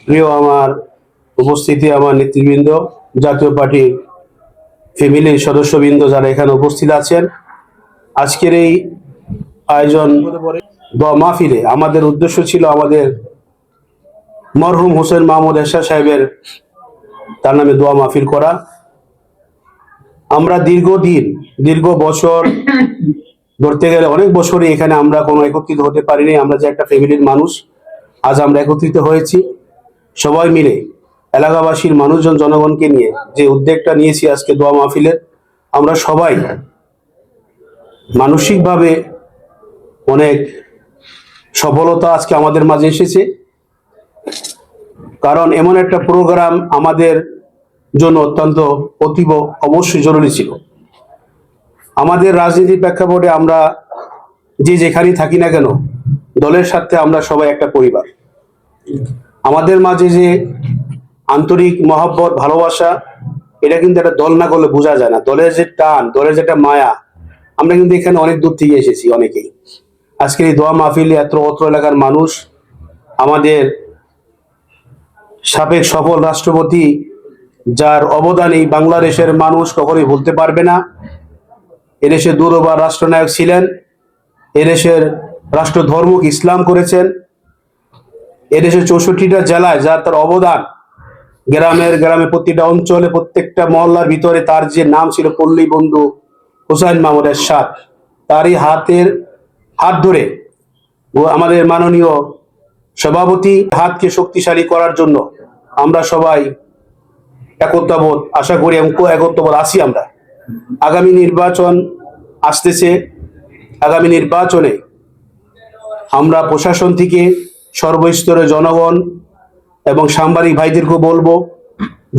প্রিয় আমার উপস্থিতি, আমার নেতৃবৃন্দ, জাতীয় পার্টির ফ্যামিলির সদস্যবৃন্দ যারা এখানে উপস্থিত আছেন, আজকের এই আয়োজন দোয়া মাহফিলে আমাদের উদ্দেশ্য ছিল আমাদের মরহুম হোসেন মাহমুদ এরশাদ সাহেবের তার নামে দোয়া মাহফিল করা। আমরা দীর্ঘ বছর ধরতে গেলে অনেক বছরই এখানে আমরা কোনো একত্রিত হতে পারিনি। আমরা যে একটা ফ্যামিলির মানুষ, আজ আমরা একত্রিত হয়েছি সবাই মিলে, এলাকাবাসীর মানুষজন জনগণকে নিয়ে যে উদ্যোগটা নিয়েছি আজকে দোয়া মাহফিলের, আমরা সবাই মানসিকভাবে অনেক সফলতা আজকে আমাদের মাঝে এসেছে। কারণ এমন একটা প্রোগ্রাম আমাদের জন্য অত্যন্ত অতীব অবশ্যই জরুরি ছিল। আমাদের রাজনীতির প্রেক্ষাপটে আমরা যে যেখানেই থাকি না কেন, দলের সাথে আমরা সবাই একটা পরিবার। আমাদের মাঝে যে আন্তরিক মহব্বত, ভালোবাসা, এটা কিন্তু একটা দল না করলে বোঝা যায় না। দলের যে টান, দলের যেটা মায়া, আমরা কিন্তু এখানে অনেক দূর থেকে এসেছি অনেকেই। আজকের এই দোয়া মাহফিলে অত্র এলাকার মানুষ, আমাদের সাবেক সফল রাষ্ট্রপতি, যার অবদান এই বাংলাদেশের মানুষ কখনোই ভুলতে পারবে না। এদেশের দুর্বার রাষ্ট্রনায়ক ছিলেন, এদেশের রাষ্ট্রধর্মক ইসলাম করেছেন, এদেশের 64টা জেলায় যার তার অবদান, গ্রামে প্রতিটা অঞ্চলে প্রত্যেকটা মহল্লার ভিতরে তার যে নাম ছিল পল্লী বন্ধু হোসেন মাহমুদ এরশাদ, তারই হাত ধরে আমাদের মাননীয় সভাপতি হাতকে শক্তিশালী করার জন্য আমরা সবাই একতাবোধ আশা করি এবং একতাবোধ আছি। আমরা আগামী নির্বাচন আসতেছে, আগামী নির্বাচনে আমরা প্রশাসন থেকে সর্বস্তরের জনগণ এবং সাংবাদিক ভাইদেরকে বলবো,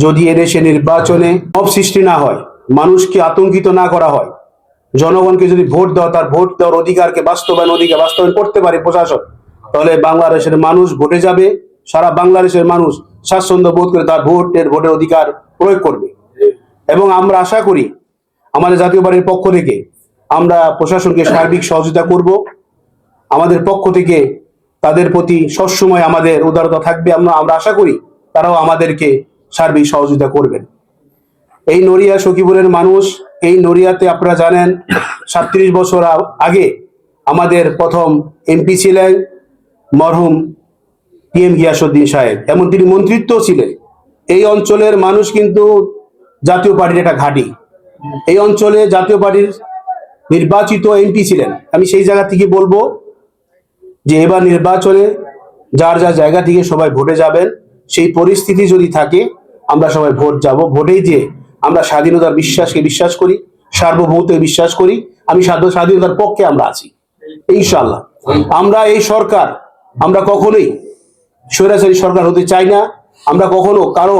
যদি এদেশে নির্বাচনে মব সৃষ্টি না হয়, মানুষকে আতঙ্কিত না করা হয়, জনগণকে যদি ভোট দেওয়া, তার ভোট দেওয়ার অধিকারকে বাস্তবায়ন করতে পারে প্রশাসন, তাহলে বাংলাদেশের মানুষ ভোটে যাবে। সারা বাংলাদেশের মানুষ স্বাচ্ছন্দ্য বোধ করে তার ভোটের অধিকার প্রয়োগ করবে। এবং আমরা আশা করি আমাদের জাতীয় পার্টির পক্ষ থেকে আমরা প্রশাসনকে সার্বিক সহযোগিতা করব। আমাদের পক্ষ থেকে তাদের প্রতি সবসময় আমাদের উদারতা থাকবে। আমরা আশা করি তারাও আমাদেরকে সার্বিক সহযোগিতা করবেন। এই নড়িয়া সখীপুরের মানুষ, এই নড়িয়াতে আপনারা জানেন 37 বছর আগে আমাদের প্রথম এমপি ছিলেন মরহুম PM গিয়াসউদ্দিন সাহেব, এমন তিনি মন্ত্রিত্ব ছিলেন। এই অঞ্চলের মানুষ কিন্তু জাতীয় পার্টির একটা ঘাঁটি। এই অঞ্চলে জাতীয় পার্টির নির্বাচিত এমপি ছিলেন। আমি সেই জায়গা থেকে বলবো যে এবার নির্বাচনে যার জায়গা থেকে সবাই ভোটে যাবেন। সেই পরিস্থিতি যদি থাকে, আমরা সবাই ভোট যাব। ভোটেই যে আমরা স্বাধীনতার বিশ্বাস করি, সার্বভৌমত্বে বিশ্বাস করি। আমি স্বাধীনতার পক্ষে আমরা আছি ইনশাআল্লাহ। আমরা এই সরকার, আমরা কখনোই স্বৈরাচারী সরকার হতে চাই না। আমরা কখনো কারো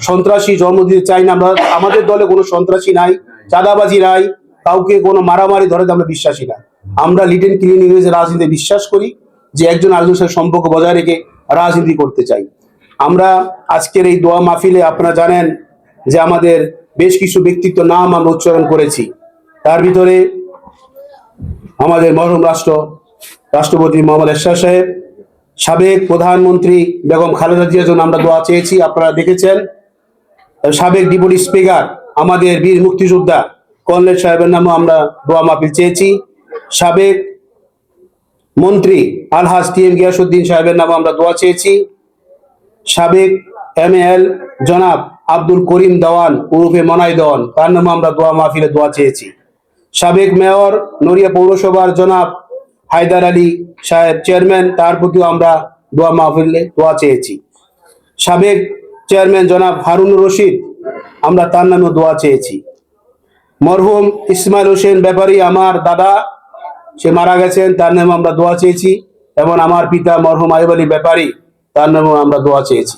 সন্ত্রাসী জন্ম দিতে চাই না। আমাদের দলে কোনো সন্ত্রাসী নাই, চাঁদাবাজি নাই, কাউকে কোনো মারামারি ধরে আমরা বিশ্বাসী না। আমরা লিড এন্ড ক্লিন ইংরেজি রাজনীতি বিশ্বাস করি, যে একজন আরেকজনের সাথে সম্পর্ক বজায় রেখে রাজনীতি করতে চাই। আমরা আজকের এই দোয়া মাহফিলে আপনারা জানেন যে আমাদের বেশ কিছু ব্যক্তিত্ব নাম আমরা উচ্চারণ করেছি। তার ভিতরে আমাদের মরহুম রাষ্ট্রপতি মোহাম্মদ এরশাদ সাহেব, সাবেক প্রধানমন্ত্রী বেগম খালেদা জিয়ার জন্য আমরা দোয়া চেয়েছি, আপনারা দেখেছেন। সাবেক ডেপুটি স্পিকার আমাদের বীর মুক্তিযোদ্ধা কর্নেল সাহেবের নামও আমরা দোয়া মাহফিল চেয়েছি। সাবেক মন্ত্রী আলহাজ TM গিয়াসউদ্দিন সাহেবের নামও আমরা দোয়া চেয়েছি। সাবেক MAL জনাব আব্দুল করিম দেওয়ান ওরফে মনাই দেওয়ান, তার নামও আমরা দোয়া মাহফিলে দোয়া চেয়েছি। সাবেক মেয়র নড়িয়া পৌরসভার জনাব হায়দার আলী সাহেব চেয়ারম্যান, তার প্রতিও আমরা দোয়া মাহফিলে দোয়া চেয়েছি। সাবেক চেয়ারম্যান জনাব হারুনুর রশিদ, আমরা তার নামেও দোয়া চেয়েছি। মরহুম ইসমাইল হোসেন ব্যাপারী আমার দাদা, সে মারা গেছেন, তার নামে আমরা দোয়া চেয়েছি। এবং আমার পিতা মরহুম আইয়ুব আলী ব্যাপারী, তার নামেও আমরা দোয়া চেয়েছি।